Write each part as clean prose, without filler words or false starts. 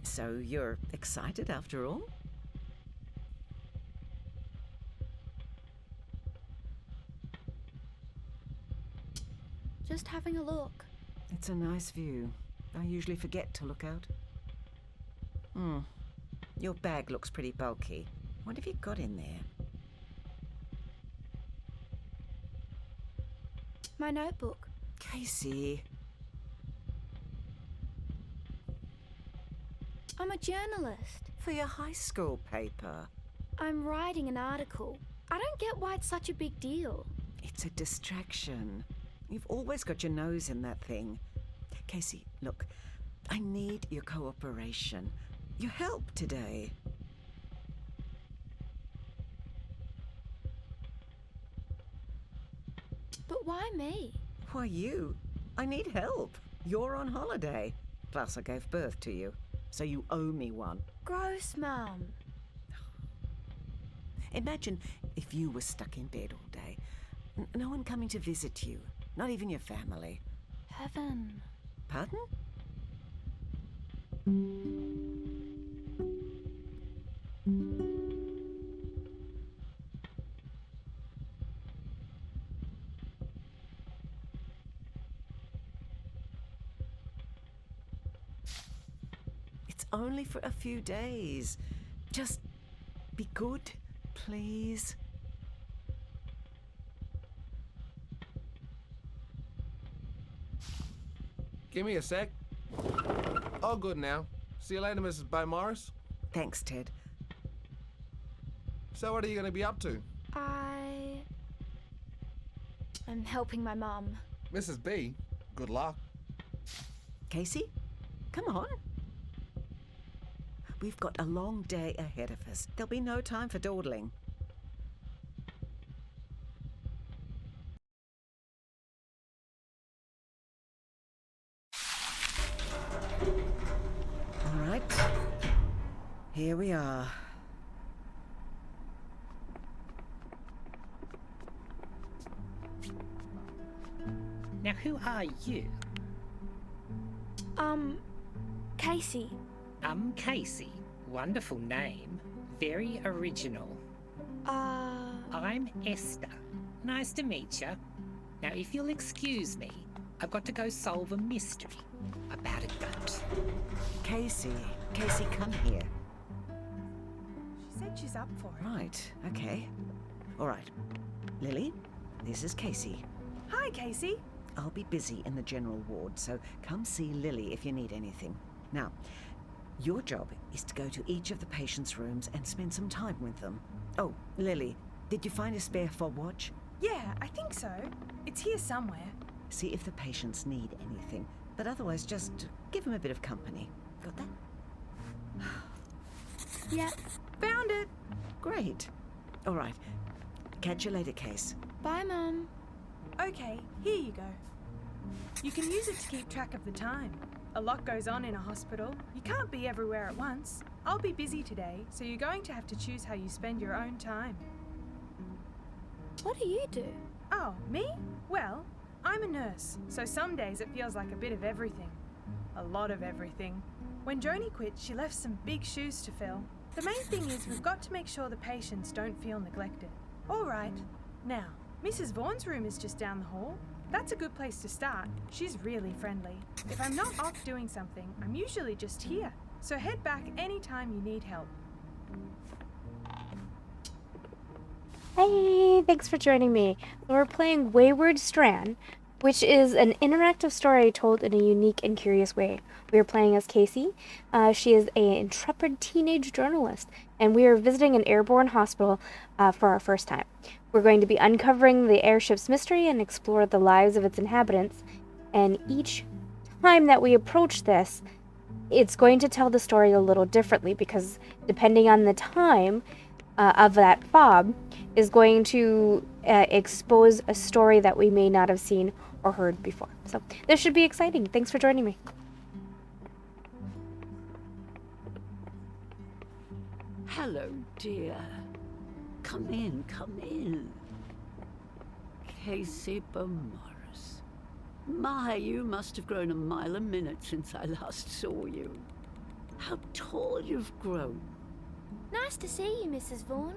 So you're excited after all? Just having a look. It's a nice view. I usually forget to look out. Your bag looks pretty bulky. What have you got in there? My notebook. Casey. I'm a journalist. For your high school paper. I'm writing an article. I don't get why it's such a big deal. It's a distraction. You've always got your nose in that thing. Casey, look, I need your cooperation. Your help today. But why me? Why you? I need help. You're on holiday. Plus, I gave birth to you. So you owe me one. Gross, Mum. Imagine if you were stuck in bed all day. No one coming to visit you. Not even your family. Heaven. Pardon? It's only for a few days. Just be good, please. Give me a sec. All good now. See you later, Mrs. Beaumaris. Thanks, Ted. So what are you going to be up to? I'm helping my mum. Mrs. B, good luck. Casey, come on. We've got a long day ahead of us. There'll be no time for dawdling. All right. Here we are. Now, who are you? Casey. I'm Casey. Wonderful name. Very original. I'm Esther. Nice to meet you. Now, if you'll excuse me, I've got to go solve a mystery about a goat. Casey, come here. She said she's up for it. Right, okay. All right. Lily, this is Casey. Hi, Casey. I'll be busy in the general ward, so come see Lily if you need anything. Now, your job is to go to each of the patients' rooms and spend some time with them. Oh, Lily, did you find a spare fob watch? Yeah, I think so. It's here somewhere. See if the patients need anything, but otherwise just give them a bit of company. Got that? Yeah, found it. Great. All right. Catch you later, Case. Bye, Mum. Okay, here you go. You can use it to keep track of the time. A lot goes on in a hospital. You can't be everywhere at once. I'll be busy today, so you're going to have to choose how you spend your own time. What do you do? Oh, me? Well, I'm a nurse, so some days it feels like a bit of everything. A lot of everything. When Joni quit, she left some big shoes to fill. The main thing is we've got to make sure the patients don't feel neglected. All right. Now, Mrs. Vaughan's room is just down the hall. That's a good place to start. She's really friendly. If I'm not off doing something, I'm usually just here. So head back anytime you need help. Hey, thanks for joining me. We're playing Wayward Strand, which is an interactive story told in a unique and curious way. We are playing as Casey. She is an intrepid teenage journalist, and we are visiting an airborne hospital for our first time. We're going to be uncovering the airship's mystery and explore the lives of its inhabitants. And each time that we approach this, it's going to tell the story a little differently because depending on the time, of that fob is going to expose a story that we may not have seen or heard before. So this should be exciting. Thanks for joining me. Hello, dear. Come in, come in. Casey Beaumaris. My, you must have grown a mile a minute since I last saw you. How tall you've grown. Nice to see you, Mrs. Vaughan.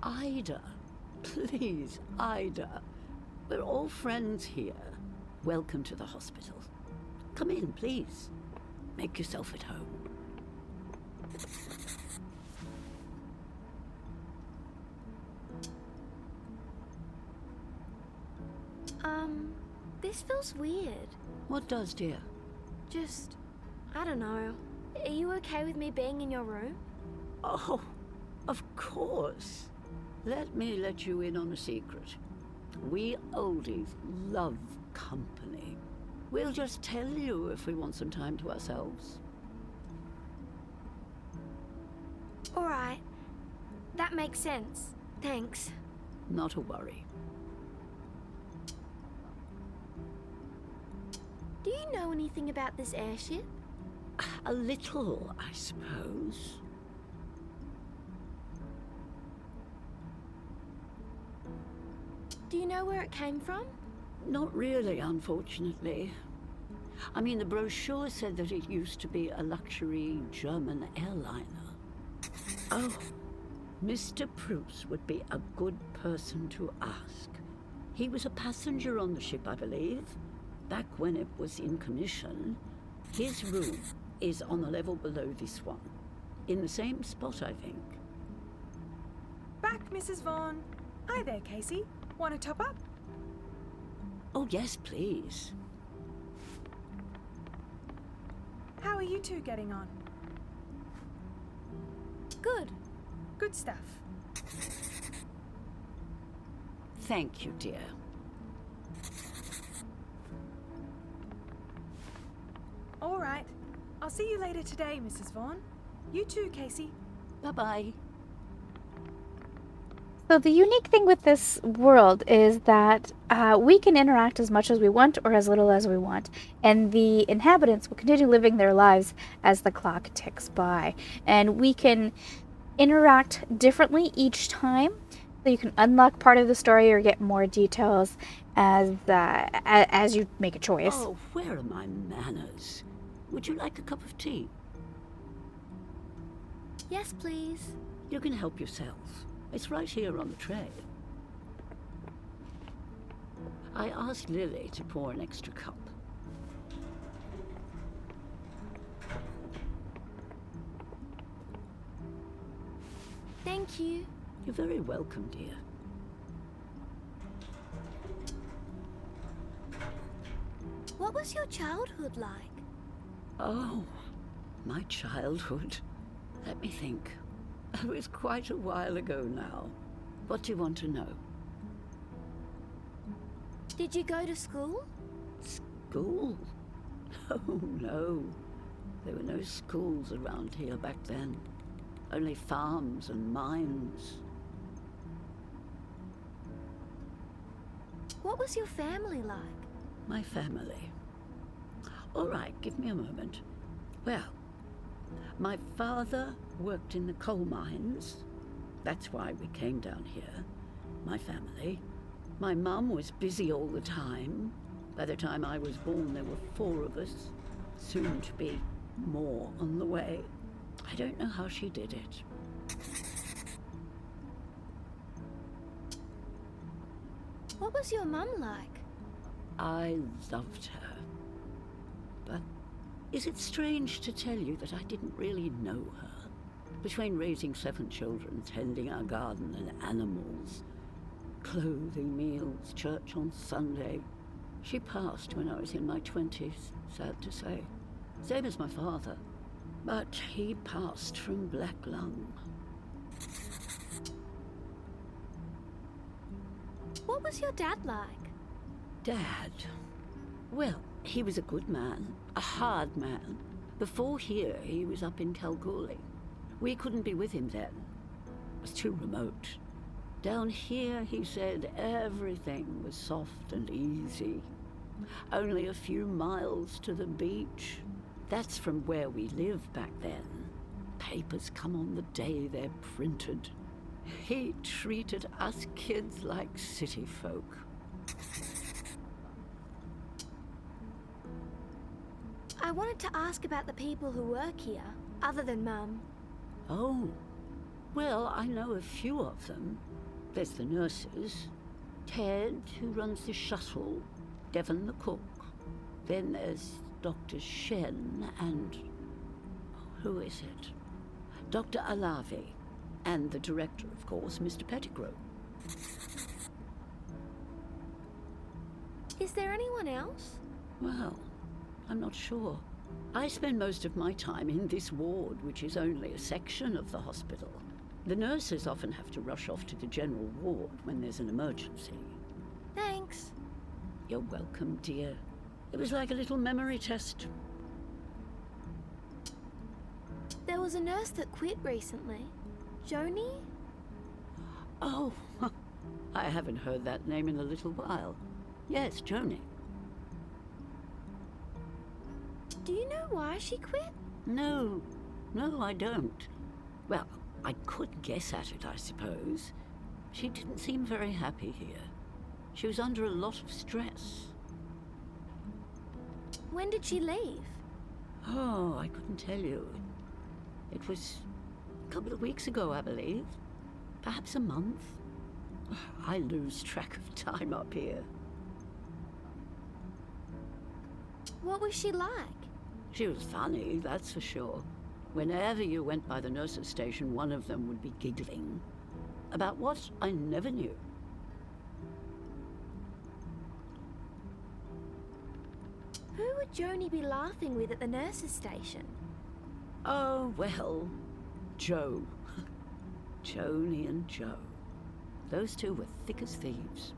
Ida. Please, Ida. We're all friends here. Welcome to the hospital. Come in, please. Make yourself at home. This feels weird. What does, dear? Just, I don't know. Are you okay with me being in your room? Oh, of course. Let me let you in on a secret. We oldies love company. We'll just tell you if we want some time to ourselves. All right. That makes sense. Thanks. Not a worry. Do you know anything about this airship? A little, I suppose. Do you know where it came from? Not really, unfortunately. I mean, the brochure said that it used to be a luxury German airliner. Oh, Mr. Bruce would be a good person to ask. He was a passenger on the ship, I believe, back when it was in commission. His room is on the level below this one, in the same spot, I think. Back, Mrs. Vaughan. Hi there, Casey. Want to top up? Oh, yes, please. How are you two getting on? Good. Good stuff. Thank you, dear. All right. I'll see you later today, Mrs. Vaughan. You too, Casey. Bye-bye. So the unique thing with this world is that we can interact as much as we want or as little as we want. And the inhabitants will continue living their lives as the clock ticks by. And we can interact differently each time. So you can unlock part of the story or get more details as you make a choice. Oh, where are my manners? Would you like a cup of tea? Yes, please. You can help yourself. It's right here on the tray. I asked Lily to pour an extra cup. Thank you. You're very welcome, dear. What was your childhood like? Oh, my childhood. Let me think. It was quite a while ago now. What do you want to know? Did you go to school? School? Oh, no. There were no schools around here back then. Only farms and mines. What was your family like? My family. All right, give me a moment. Well, my father worked in the coal mines. That's why we came down here. My family. My mum was busy all the time. By the time I was born, there were 4 of us. Soon to be more on the way. I don't know how she did it. What was your mum like? I loved her. But is it strange to tell you that I didn't really know her? Between raising 7 children, tending our garden and animals, clothing, meals, church on Sunday, she passed when I was in my 20s, sad to say. Same as my father. But he passed from black lung. What was your dad like? Dad? Well, he was a good man, a hard man. Before here, he was up in Kalgoorlie. We couldn't be with him then. was too remote. Down here, he said, everything was soft and easy. Only a few miles to the beach. That's from where we lived back then. Papers come on the day they're printed. He treated us kids like city folk. I wanted to ask about the people who work here, other than Mum. Oh, well, I know a few of them. There's the nurses, Ted, who runs the shuttle, Devon the cook. Then there's Dr. Shen and... who is it? Dr. Alavi. And the director, of course, Mr. Pettigrew. Is there anyone else? Well, I'm not sure. I spend most of my time in this ward, which is only a section of the hospital. The nurses often have to rush off to the general ward when there's an emergency. Thanks. You're welcome, dear. It was like a little memory test. There was a nurse that quit recently. Joni? Oh, I haven't heard that name in a little while. Yes, Joni. Do you know why she quit? No, I don't. Well, I could guess at it, I suppose. She didn't seem very happy here. She was under a lot of stress. When did she leave? Oh, I couldn't tell you. It was a couple of weeks ago, I believe. Perhaps a month. I lose track of time up here. What was she like? She was funny, that's for sure. Whenever you went by the nurse's station, one of them would be giggling. About what? I never knew. Who would Joni be laughing with at the nurse's station? Oh, well, Joe. Joni and Joe. Those two were thick as thieves.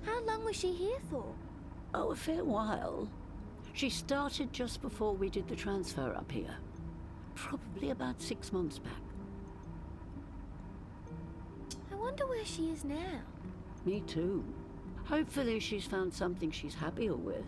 How long was she here for? Oh, a fair while. She started just before we did the transfer up here. Probably about 6 months back. I wonder where she is now. Me too. Hopefully she's found something she's happier with.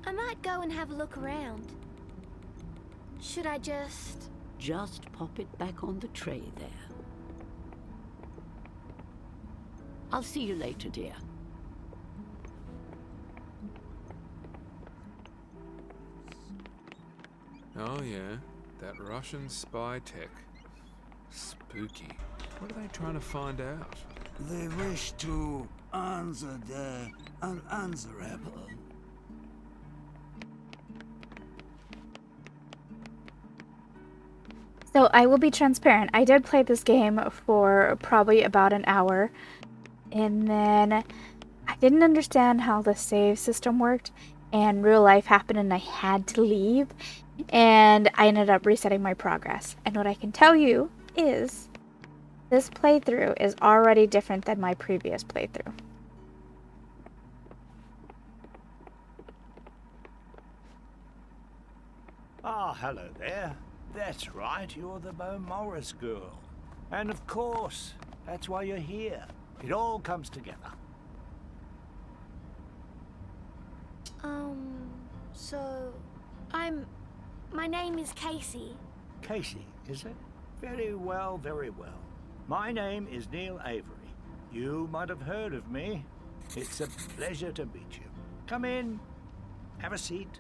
I might go and have a look around. Should I just... Just pop it back on the tray there. I'll see you later, dear. Oh yeah, that Russian spy tech. Spooky. What are they trying to find out? They wish to answer the unanswerable. So I will be transparent. I did play this game for probably about an hour. And then I didn't understand how the save system worked. And real life happened and I had to leave. And I ended up resetting my progress. And what I can tell you is this playthrough is already different than my previous playthrough. Ah, hello there. That's right, you're the Beaumaris girl. And of course, that's why you're here. It all comes together. So... My name is Casey. Casey, is it? Very well, very well. My name is Neil Avery. You might have heard of me. It's a pleasure to meet you. Come in. Have a seat.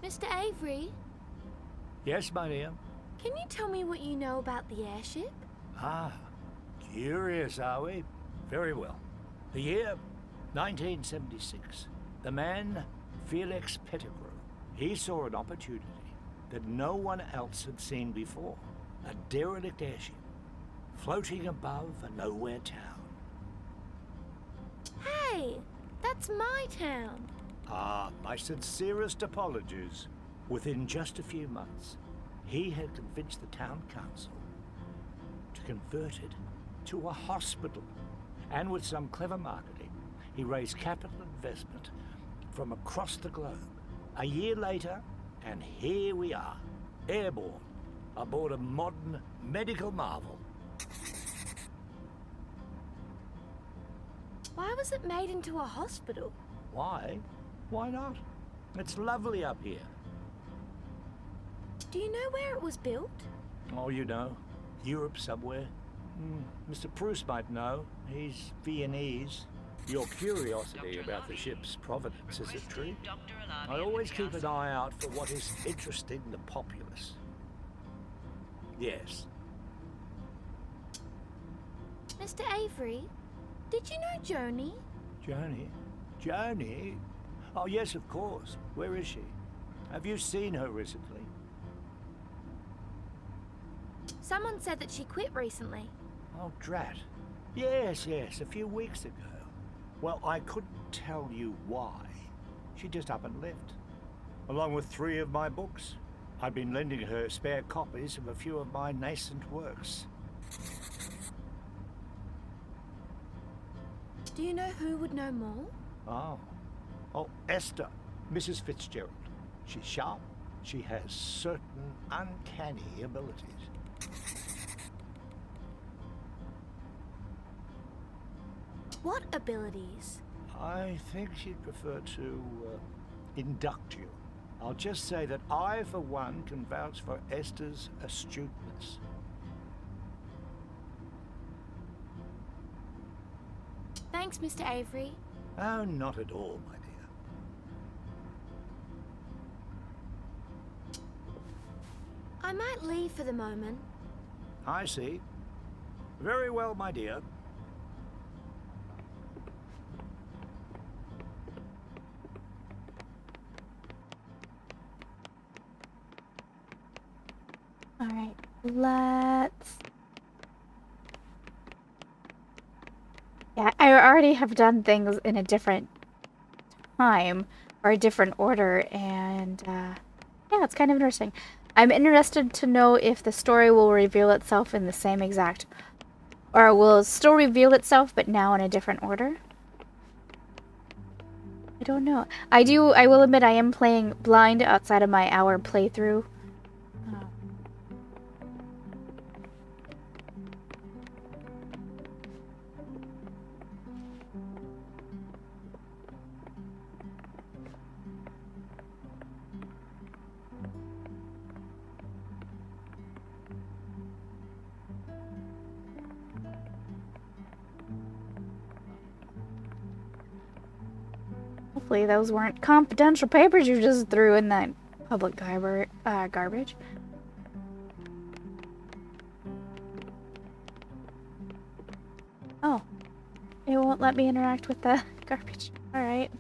Mr. Avery, Yes, my dear. can you tell me what you know about the airship? Ah, curious, are we? Very well. The year 1976. The man, Felix Pettigrew. He saw an opportunity that no one else had seen before. A derelict airship, floating above a nowhere town. Hey, that's my town. Ah, my sincerest apologies. Within just a few months, he had convinced the town council to convert it to a hospital. And with some clever marketing, he raised capital investment from across the globe. A year later, and here we are, airborne, aboard a modern medical marvel. Why was it made into a hospital? Why? Why not? It's lovely up here. Do you know where it was built? Oh, you know, Europe somewhere. Mr. Bruce might know. He's Viennese. Your curiosity about the ship's provenance is a treat. I always keep an eye out for what is interesting the populace. Yes. Mr. Avery, did you know Joni? Joni? Joni? Oh, yes, of course. Where is she? Have you seen her recently? Someone said that she quit recently. Oh, drat. Yes, a few weeks ago. Well, I couldn't tell you why. She just up and left. Along with 3 of my books. I've been lending her spare copies of a few of my nascent works. Do you know who would know more? Oh, Esther, Mrs. Fitzgerald. She's sharp. She has certain uncanny abilities. What abilities? I think she'd prefer to induct you. I'll just say that I, for one, can vouch for Esther's astuteness. Thanks, Mr. Avery. Oh, not at all, my dear. I might leave for the moment. I see. Very well, my dear. Alright, let's... Yeah, I already have done things in a different time, or a different order, and yeah, it's kind of interesting. I'm interested to know if the story will reveal itself in the same exact... Or will still reveal itself, but now in a different order? I don't know. I will admit I am playing blind outside of my hour playthrough. Hopefully those weren't confidential papers you just threw in that public garbage. Oh. It won't let me interact with the garbage. Alright.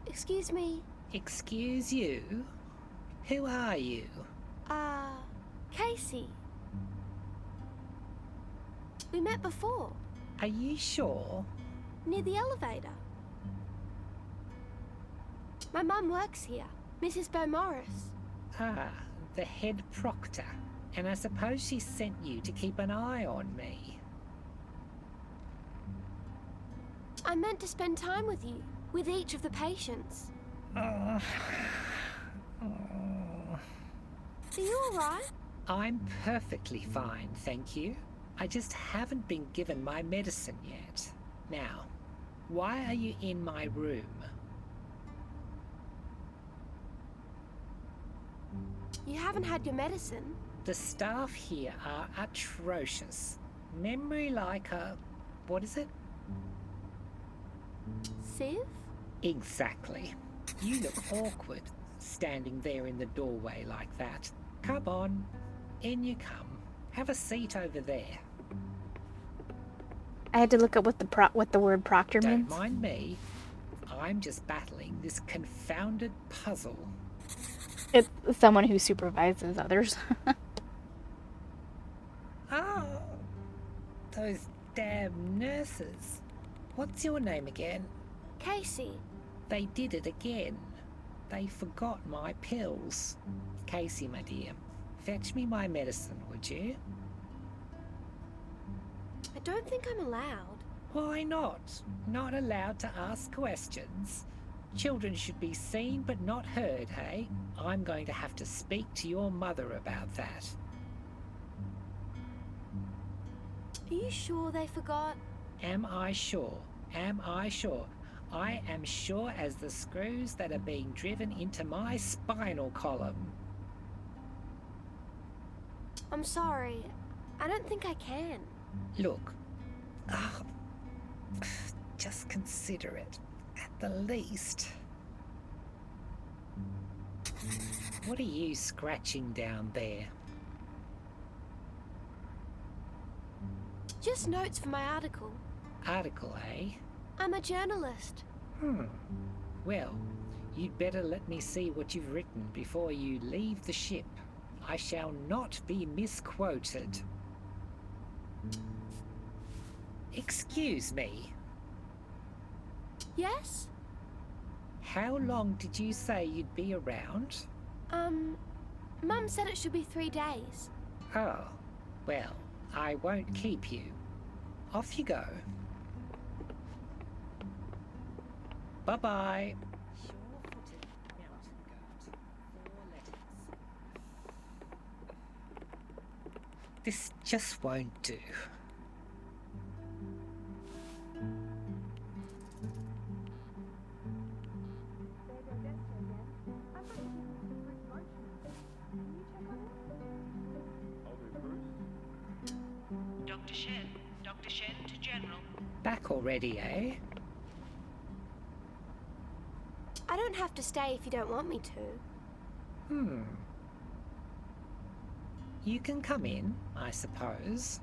Excuse me. Excuse you? Who are you? Casey. We met before. Are you sure? Near the elevator. My mum works here, Mrs. Beaumaris. Ah, the head proctor. And I suppose she sent you to keep an eye on me. I meant to spend time with you, with each of the patients. Are you alright? I'm perfectly fine, thank you. I just haven't been given my medicine yet. Now, why are you in my room? You haven't had your medicine? The staff here are atrocious. Memory like a... what is it? Sieve? Exactly. You look awkward, standing there in the doorway like that. Come on, in you come. Have a seat over there. I had to look up what the word proctor Don't means. mind me. I'm just battling this confounded puzzle. It's someone who supervises others. Oh, those damn nurses. What's your name again? Casey. They did it again. They forgot my pills. Casey, my dear, fetch me my medicine, would you? I don't think I'm allowed. Why not? Not allowed to ask questions. Children should be seen but not heard, hey? I'm going to have to speak to your mother about that. Are you sure they forgot? Am I sure? Am I sure? I am sure as the screws that are being driven into my spinal column. I'm sorry. I don't think I can. Look, just consider it, at the least. What are you scratching down there? Just notes for my article. Article, eh? I'm a journalist. Well, you'd better let me see what you've written before you leave the ship. I shall not be misquoted. Excuse me. Yes? How long did you say you'd be around? Mum said it should be 3 days. Oh, well, I won't keep you. Off you go. Bye-bye. Sure-footed mountain goat. 4 letters. This just won't do. Dr. Shen to General. Back already, eh? I don't have to stay if you don't want me to. You can come in, I suppose.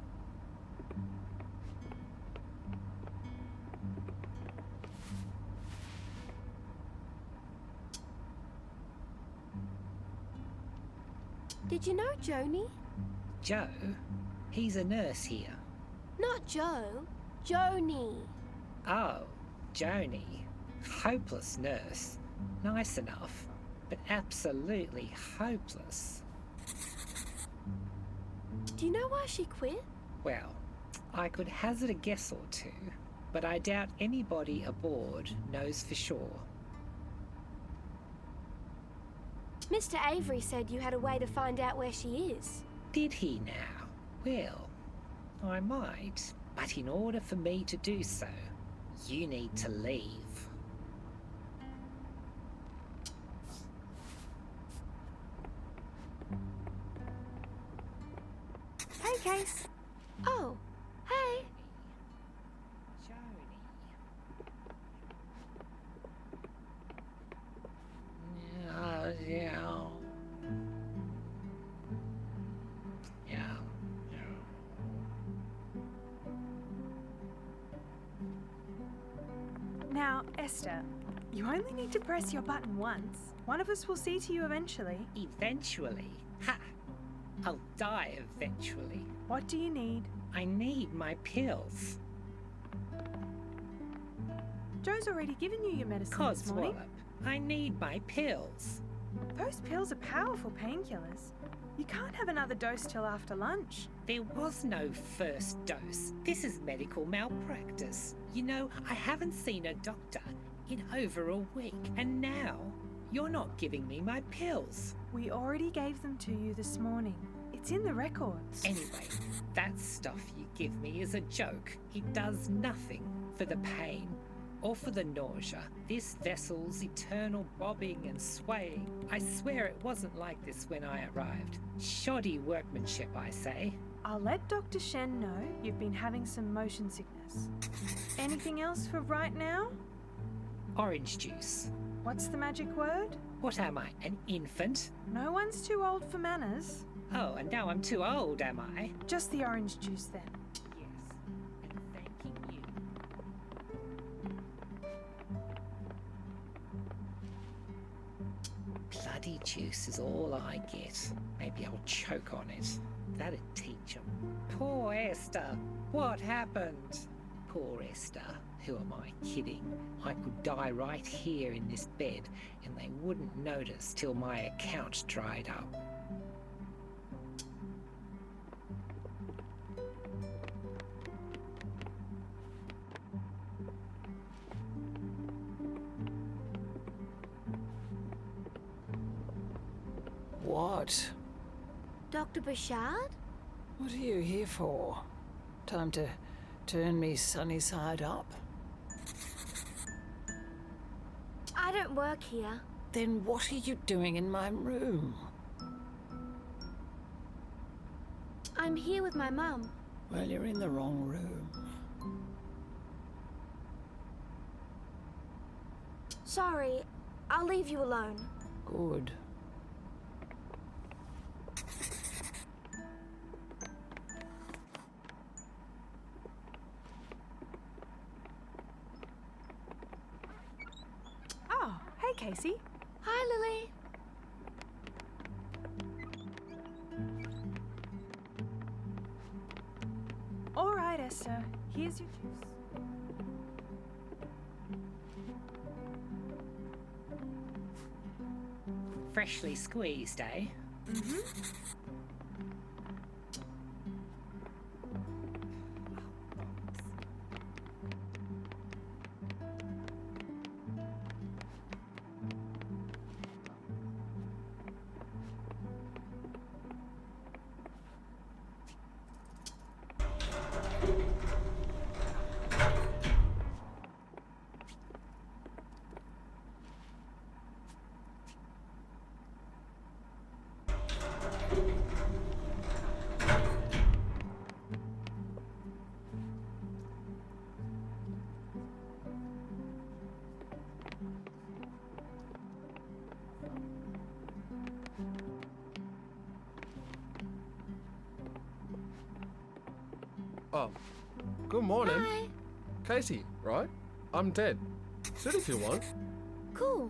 Did you know Joni? Joe? He's a nurse here. Not Joe. Joni. Oh, Joni. Hopeless nurse. Nice enough, but absolutely hopeless. Do you know why she quit? Well, I could hazard a guess or two, but I doubt anybody aboard knows for sure. Mr. Avery said you had a way to find out where she is. Did he now? Well, I might, but in order for me to do so, you need to leave. Hey, Case. Oh, hey. Yeah. Now, Esther, you only need to press your button once. One of us will see to you eventually. Eventually? Ha! I'll die eventually. What do you need? I need my pills. Joe's already given you your medicine this morning. Codswallop, I need my pills. Those pills are powerful painkillers. You can't have another dose till after lunch. There was no first dose. This is medical malpractice. You know, I haven't seen a doctor in over a week, and now you're not giving me my pills. We already gave them to you this morning. It's in the records. Anyway, that stuff you give me is a joke. It does nothing for the pain or for the nausea. This vessel's eternal bobbing and swaying. I swear it wasn't like this when I arrived. Shoddy workmanship, I say. I'll let Dr. Shen know you've been having some motion sickness. Anything else for right now? Orange juice. What's the magic word? What am I, an infant? No one's too old for manners. Oh, and now I'm too old, am I? Just the orange juice then. Yes, and thanking Bloody juice is all I get. Maybe I'll choke on it. That'd teach 'em. Poor Esther. What happened? Poor Esther. Who am I kidding? I could die right here in this bed and they wouldn't notice till my account dried up. What? Dr. Bouchard? What are you here for? Time to turn me sunny side up? I don't work here. Then what are you doing in my room? I'm here with my mum. Well, you're in the wrong room. Sorry, I'll leave you alone. Good. Oh, hey, Casey. Hi, Lily. All right, Esther. Here's your juice. Freshly squeezed, eh? Mm-hmm. Oh, good morning. Hi. Casey, right? I'm Ted. Sit if you want. Cool.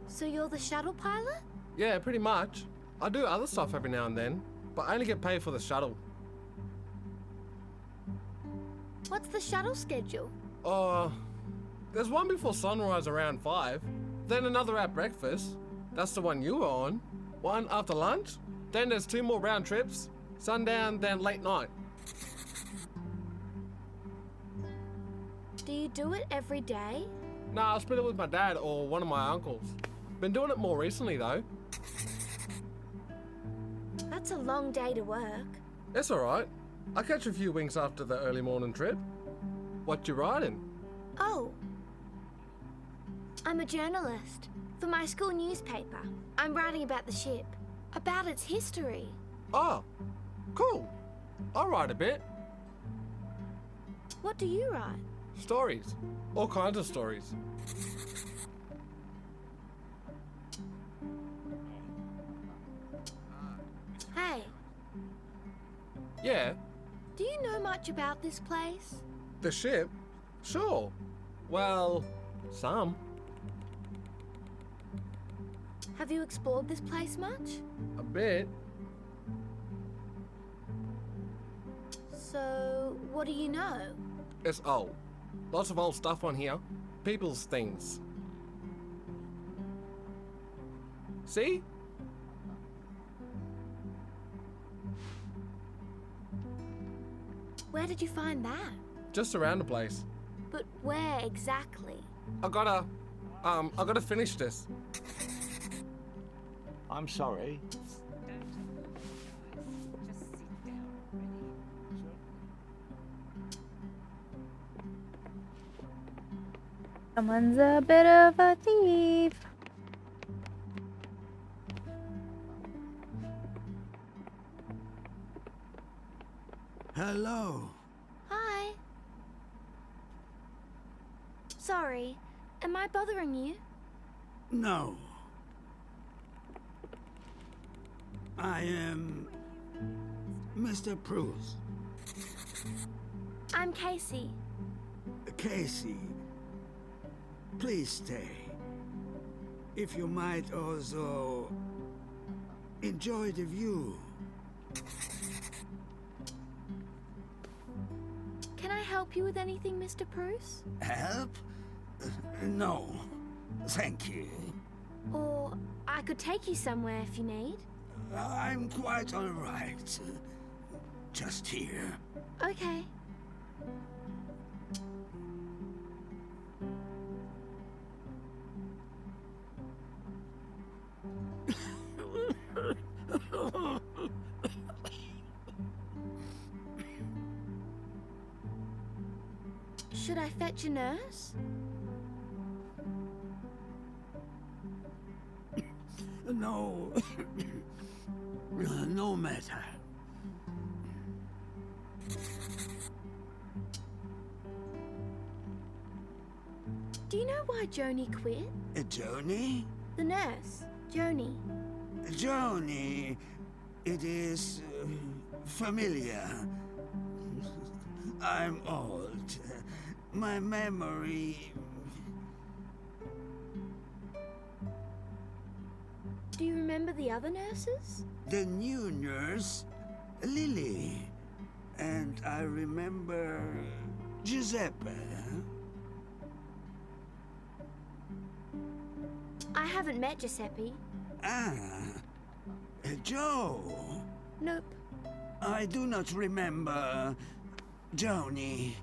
So you're the shuttle pilot? Yeah, pretty much. I do other stuff every now and then, but I only get paid for the shuttle. What's the shuttle schedule? There's one before sunrise around 5, then another at breakfast. That's the one you were on. One after lunch, then there's 2 more round trips, sundown, then late night. Do you do it every day? Nah, I split it with my dad or one of my uncles. Been doing it more recently though. That's a long day to work. It's alright. I catch a few winks after the early morning trip. What you riding? Oh. I'm a journalist. For my school newspaper. I'm writing about the ship. About its history. Oh, cool. I'll write a bit. What do you write? Stories. All kinds of stories. Hey, Yeah, do you know much about this place? the ship? Sure. Well, some. Have you explored this place much? A bit. So, what do you know? It's old. Lots of old stuff on here. People's things. See? Where did you find that? Just around the place. But where exactly? I gotta finish this. I'm sorry. Just sit down already. Someone's a bit of a thief. Hello. Hi. Sorry, am I bothering you? No. I am Mr. Bruce. I'm Casey. Casey, please stay. If you might also enjoy the view. Can I help you with anything, Mr. Bruce? Help? No, thank you. Or I could take you somewhere if you need. I'm quite all right. Just here. Okay. Should I fetch a nurse? No. No matter. Do you know why Joni quit? Joni? The nurse, Joni. Joni, it is familiar. I'm old. My memory... Do you remember the other nurses? The new nurse, Lily. And I remember Giuseppe. I haven't met Giuseppe. Ah, Joe. Nope. I do not remember Joni.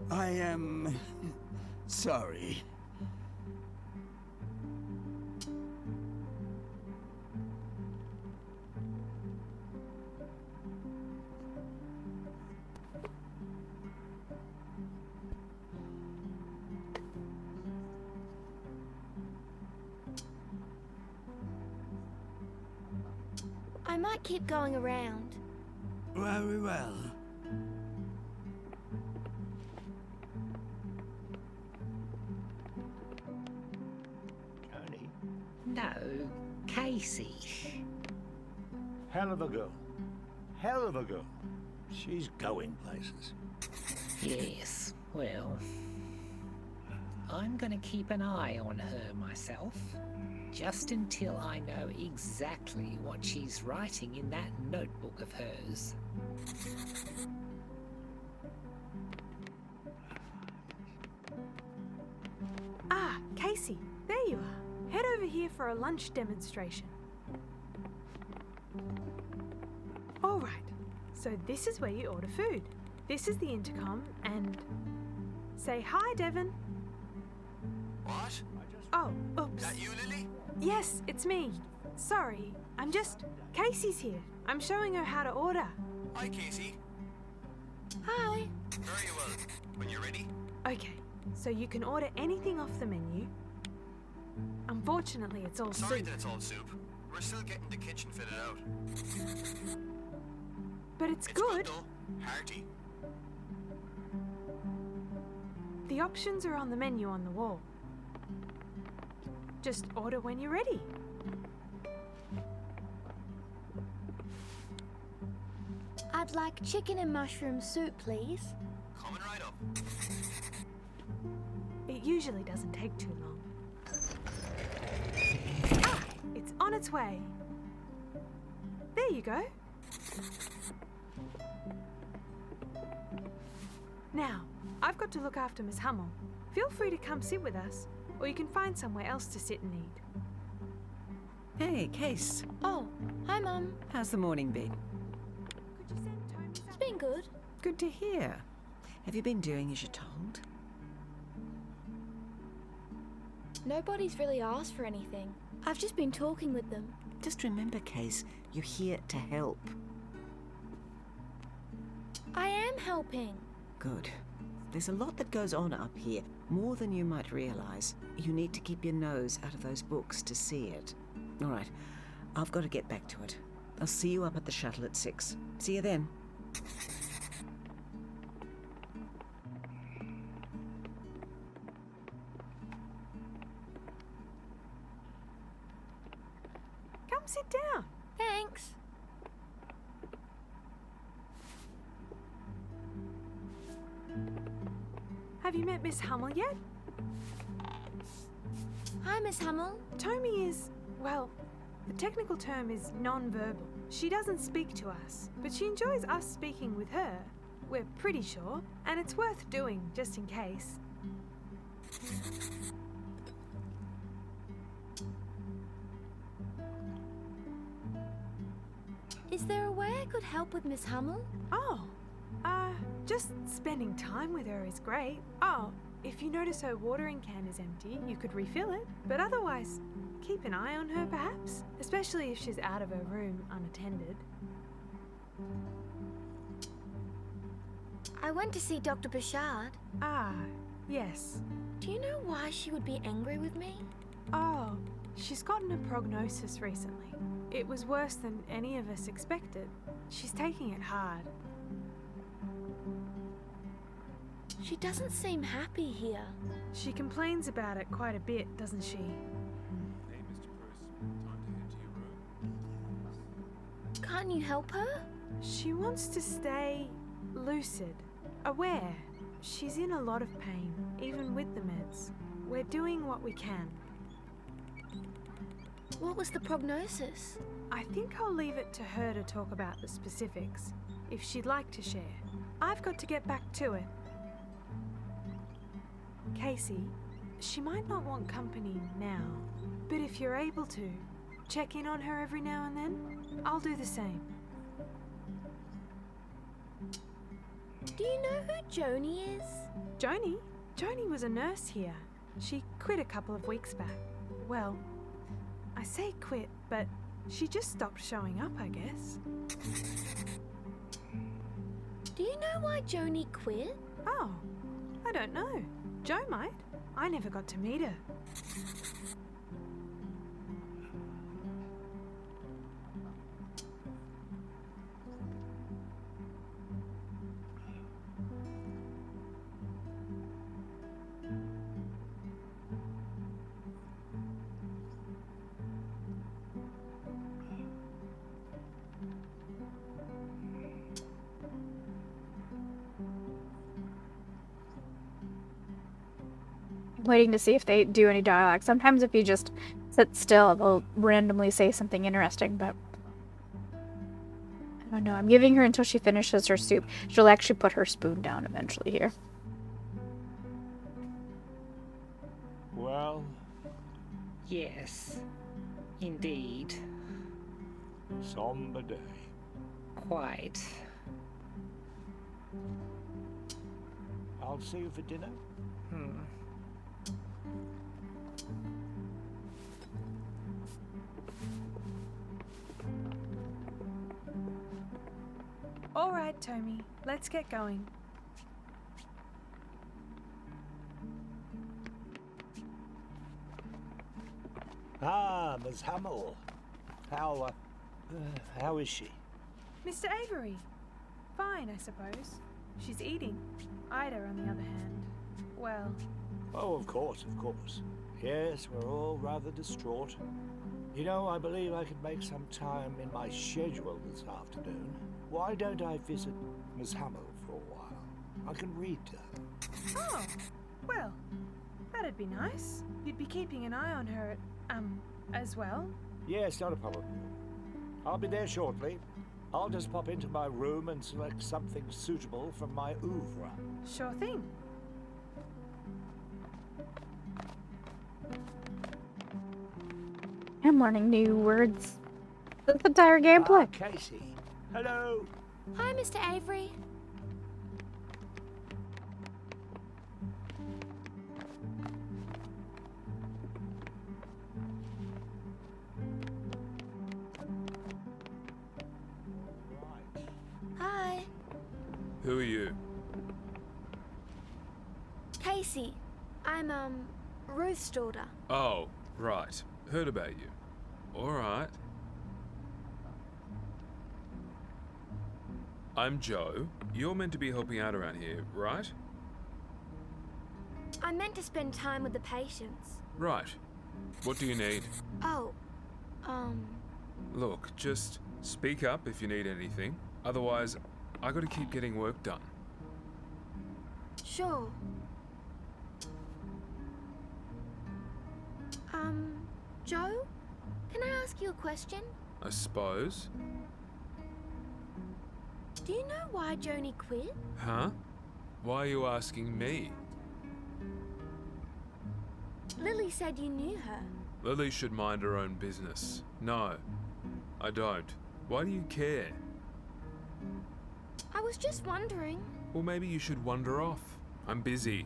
I am sorry. I might keep going around. Very well. Joni, No, Casey. hell of a girl. Hell of a girl. She's going places. Yes, well, I'm gonna keep an eye on her myself, just until I know exactly what she's writing in that notebook of hers. Ah, Casey, there you are. Head over here for a lunch demonstration. All right, so this is where you order food. This is the intercom, and say hi, Devon. What? Oh, oops. That you, Lily? Yes, it's me. Sorry, Casey's here. I'm showing her how to order. Hi, Casey. Hi. Very well. When you're ready. Okay, so you can order anything off the menu. Unfortunately, it's all Sorry soup. that it's all soup. We're still getting the kitchen fitted out. But it's Good good. though. Hearty. The options are on the menu on the wall. Just order when you're ready. I'd like chicken and mushroom soup, please. Coming right up. It usually doesn't take too long. Ah, it's on its way. There you go. Now, I've got to look after Miss Hummel. Feel free to come sit with us, or you can find somewhere else to sit and eat. Hey, Case. Oh, hi, Mum. How's the morning been? Could you send Tony It's been good. Good to hear. Have you been doing as you're told? Nobody's really asked for anything. I've just been talking with them. Just remember, Case, you're here to help. I am helping. Good. There's a lot that goes on up here, more than you might realize. You need to keep your nose out of those books to see it. All right, I've got to get back to it. I'll see you up at the shuttle at 6. See you then. Come sit down. Thanks. Have you met Miss Hummel yet? Hi, Miss Hummel. Tommy is, well, the technical term is non-verbal. She doesn't speak to us, but she enjoys us speaking with her. We're pretty sure, and it's worth doing just in case. Is there a way I could help with Miss Hummel? Oh, just spending time with her is great. Oh, if you notice her watering can is empty, you could refill it. But otherwise, keep an eye on her perhaps, especially if she's out of her room unattended. I went to see Dr. Bouchard. Ah, yes. Do you know why she would be angry with me? Oh, she's gotten a prognosis recently. It was worse than any of us expected. She's taking it hard. She doesn't seem happy here. She complains about it quite a bit, doesn't she? Hey, Mr. Bruce. Time to head to your room. Can't you help her? She wants to stay lucid, aware. She's in a lot of pain, even with the meds. We're doing what we can. What was the prognosis? I think I'll leave it to her to talk about the specifics, if she'd like to share. I've got to get back to it. Casey, she might not want company now, but if you're able to, check in on her every now and then, I'll do the same. Do you know who Joni is? Joni? Joni was a nurse here. She quit a couple of weeks back. Well, I say quit, but she just stopped showing up, I guess. Do you know why Joni quit? Oh, I don't know. Joe might. I never got to meet her. Waiting to see if they do any dialogue. Sometimes if you just sit still, they'll randomly say something interesting, but I don't know. I'm giving her until she finishes her soup. She'll actually put her spoon down eventually here. Well, Yes, indeed. somber day. Quite. I'll see you for dinner. All right, Tommy, let's get going. Ah, Miss Hummel. How is she? Mr. Avery. Fine, I suppose. She's eating. Ida, on the other hand, well... Oh, of course, of course. Yes, we're all rather distraught. You know, I believe I could make some time in my schedule this afternoon. Why don't I visit Miss Hummel for a while? I can read to her. Oh, well, that'd be nice. You'd be keeping an eye on her, as well? Yes, not a problem. I'll be there shortly. I'll just pop into my room and select something suitable from my oeuvre. Sure thing. I'm learning new words. This entire gameplay. Casey. Hello. Hi, Mr. Avery. Hi. Who are you? Casey. I'm, Ruth's daughter. Oh, right. Heard about you. All right. I'm Joe. You're meant to be helping out around here, right? I meant to spend time with the patients. Right. What do you need? Oh, Look, just speak up if you need anything. Otherwise, I gotta keep getting work done. sure. Joe, can I ask you a question? I suppose. Do you know why Joni quit? Huh? Why are you asking me? Lily said you knew her. Lily should mind her own business. No, I don't. Why do you care? I was just wondering. Well, maybe you should wander off. I'm busy.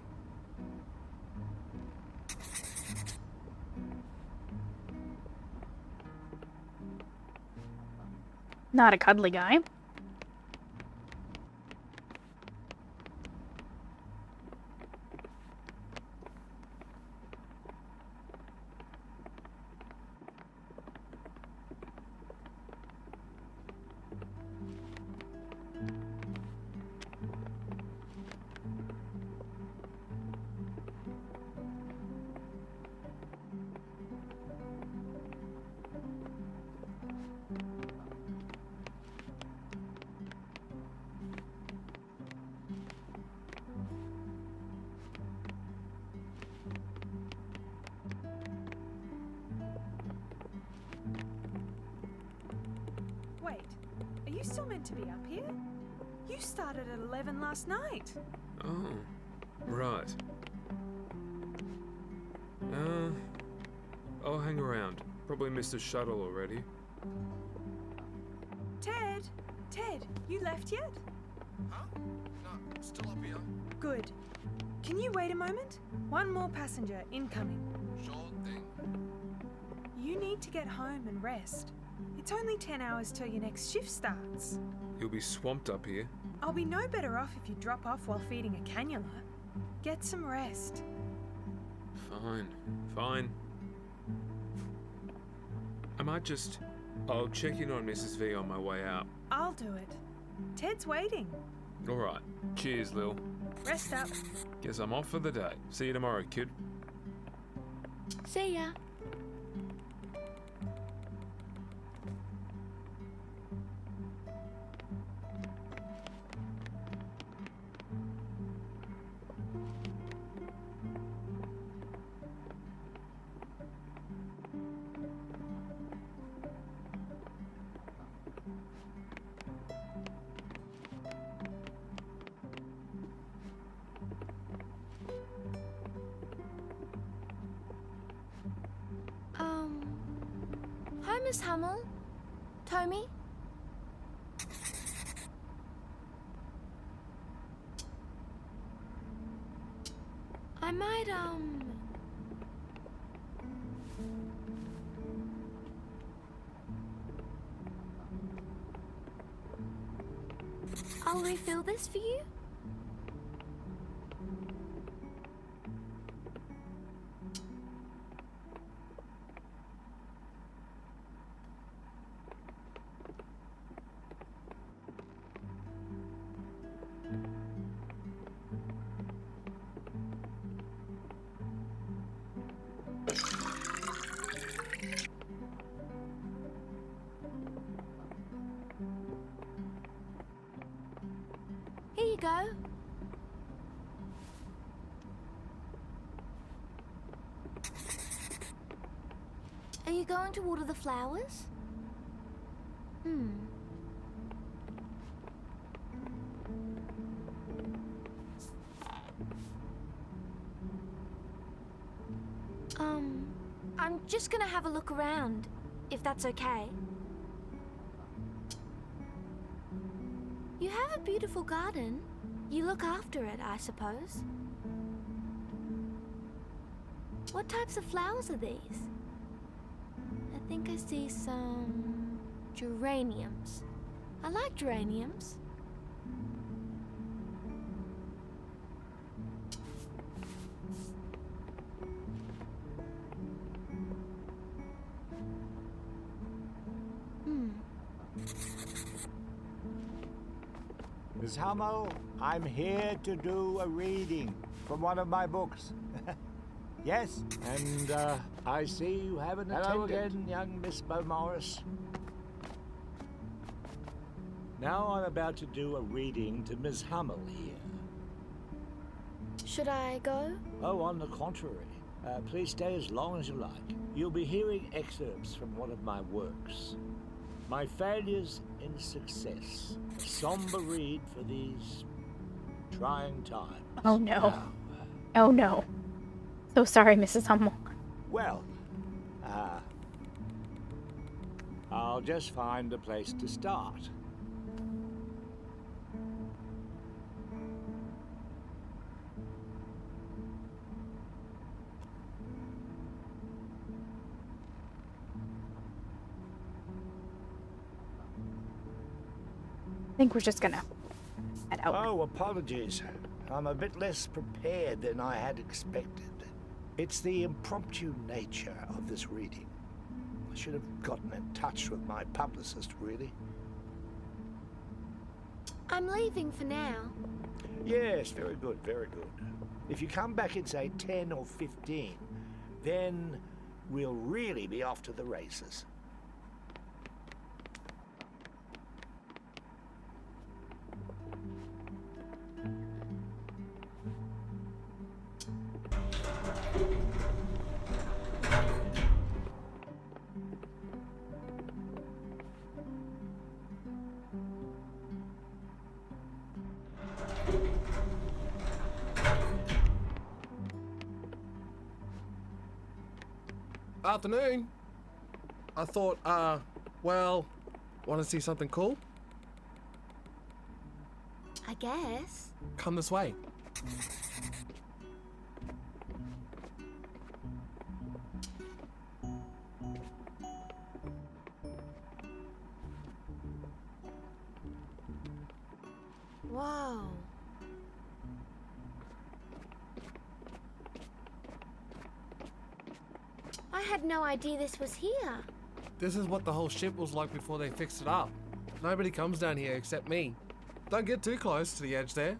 Not a cuddly guy. Wait, are you still meant to be up here? You started at 11 last night. Oh, right. I'll hang around. Probably missed a shuttle already. Ted! Ted, you left yet? Huh? No, still up here. Good. Can you wait a moment? One more passenger incoming. Sure thing. You need to get home and rest. It's only 10 hours till your next shift starts. You'll be swamped up here. I'll be no better off if you drop off while feeding a cannula. Get some rest. Fine, fine. I'll check in on Mrs. V on my way out. I'll do it. Ted's waiting. Alright, cheers, Lil. Rest up. Guess I'm off for the day. See you tomorrow, kid. See ya. Hi, Miss Hummel. Tommy? I might, I'll refill this for you. Here you go. Are you going to water the flowers? I'm just gonna have a look around, if that's okay. You have a beautiful garden. You look after it, I suppose. What types of flowers are these? I think I see some geraniums. I like geraniums. Miss Hummel, I'm here to do a reading from one of my books. Yes, and I see you have an attendant. Hello again, young Miss Beaumaris. Now I'm about to do a reading to Miss Hummel here. Should I go? Oh, on the contrary. Please stay as long as you like. You'll be hearing excerpts from one of my works. My failures in success. A somber read for these trying times. Oh no. Now, Oh no. So sorry, Mrs. Hummel. well, I'll just find a place to start. I think we're just gonna head out. Oh, apologies. I'm a bit less prepared than I had expected. It's the impromptu nature of this reading. I should have gotten in touch with my publicist, really. I'm leaving for now. Yes, very good, very good. If you come back in, say, 10 or 15, then we'll really be off to the races. Afternoon. I thought, well, want to see something cool? I guess. Come this way. Whoa. I had no idea this was here. This is what the whole ship was like before they fixed it up. Nobody comes down here except me. Don't get too close to the edge there.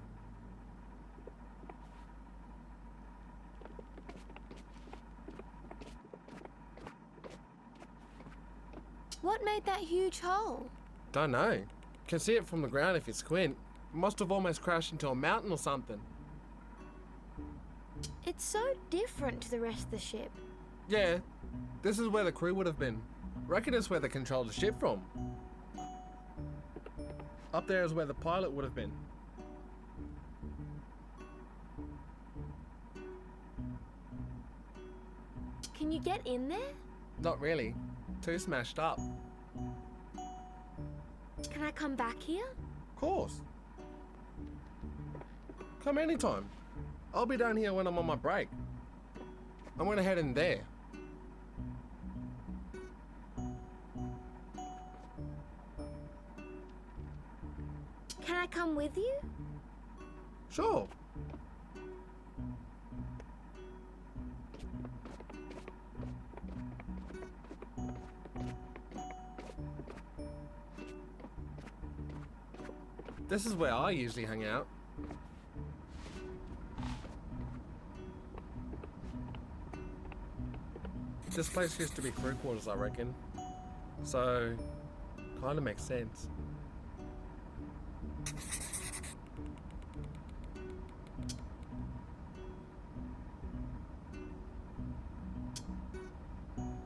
What made that huge hole? Don't know. Can see it from the ground if you squint. Must have almost crashed into a mountain or something. It's so different to the rest of the ship. Yeah, this is where the crew would have been. Reckon it's where they controlled the ship from. Up there is where the pilot would have been. Can you get in there? Not really. Too smashed up. Can I come back here? Of course. Come anytime. I'll be down here when I'm on my break. I'm gonna head in there. Can I come with you? Sure. This is where I usually hang out. This place used to be crew quarters, I reckon. So, kinda makes sense.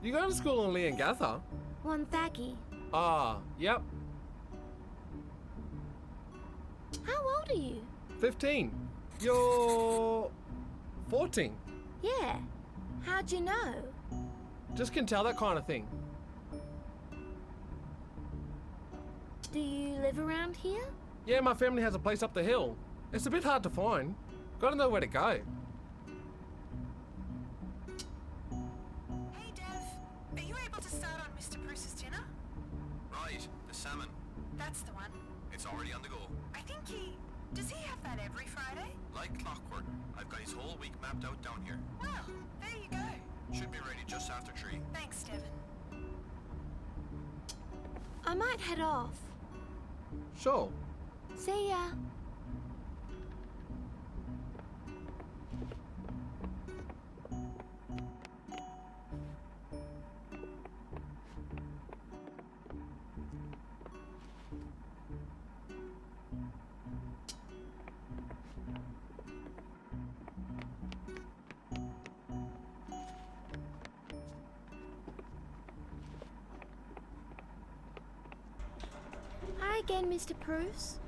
You go to school in Leongatha? Wonthaggi. Ah, yep. How old are you? 15. You're 14. Yeah. How'd you know? Just can tell that kind of thing. Do you live around here? Yeah, my family has a place up the hill. It's a bit hard to find. Gotta know where to go. Hey, Dev. Are you able to start on Mr. Bruce's dinner? Right, the salmon. That's the one. It's already on the go. I think he... Does he have that every Friday? Like clockwork, I've got his whole week mapped out down here. Well, there you go. Should be ready just after 3. Thanks, Devon. I might head off. Sure. See ya. Try again, Mr. Bruce.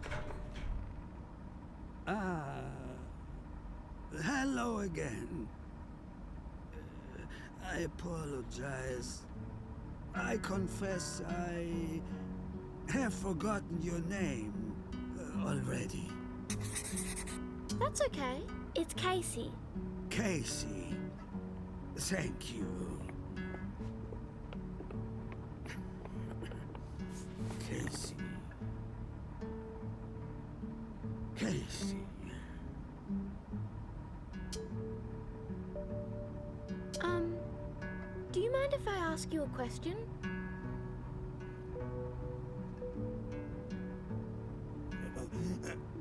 Hello again. I apologize. I confess I have forgotten your name already. That's okay. It's Casey. Casey. Thank you. Casey. Casey. Do you mind if I ask you a question?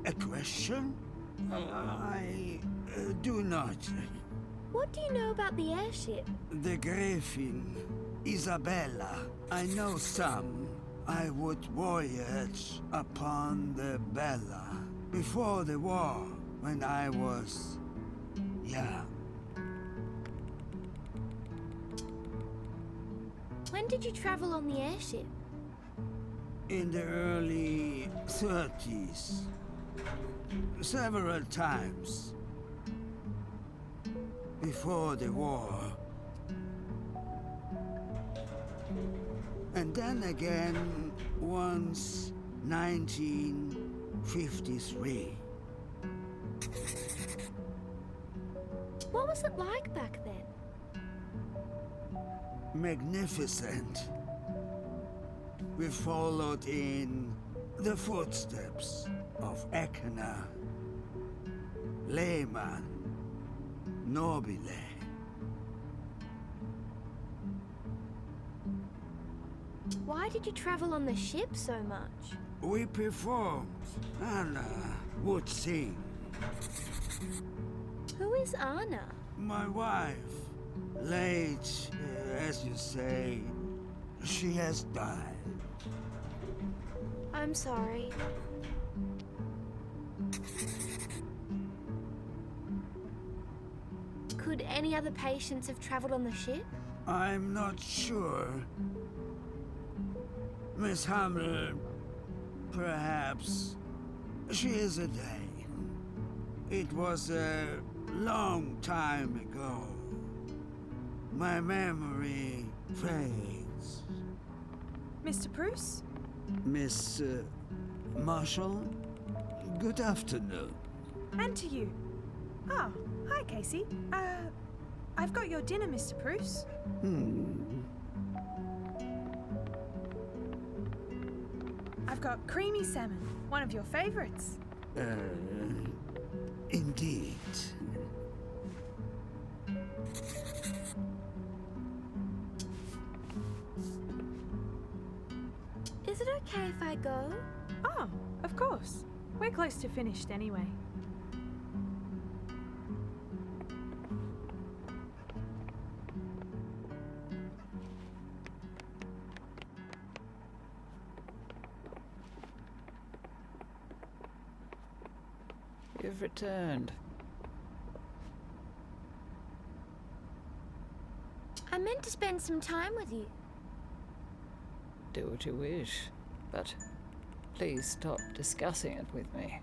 A question? I do not. What do you know about the airship? The Griffin, Isabella. I know some. I would voyage upon the Bella before the war, when I was young. When did you travel on the airship? In the early 30s. Several times. Before the war. And then again, once 1953. What was it like back then? Magnificent. We followed in the footsteps of Ekena, Lehmann, Nobile. Why did you travel on the ship so much? We performed. Anna would sing. Who is Anna? My wife. Late, as you say, she has died. I'm sorry. Could any other patients have traveled on the ship? I'm not sure. Miss Hammer, perhaps. She is a Dane. It was a long time ago. My memory fades. Mr. Bruce? Miss Marshall, good afternoon. And to you. Oh, hi, Casey. I've got your dinner, Mr. Bruce. I've got creamy salmon, one of your favorites. Indeed. Is it okay if I go? Oh, of course. We're close to finished anyway. You've returned. I meant to spend some time with you. Do what you wish, but please stop discussing it with me.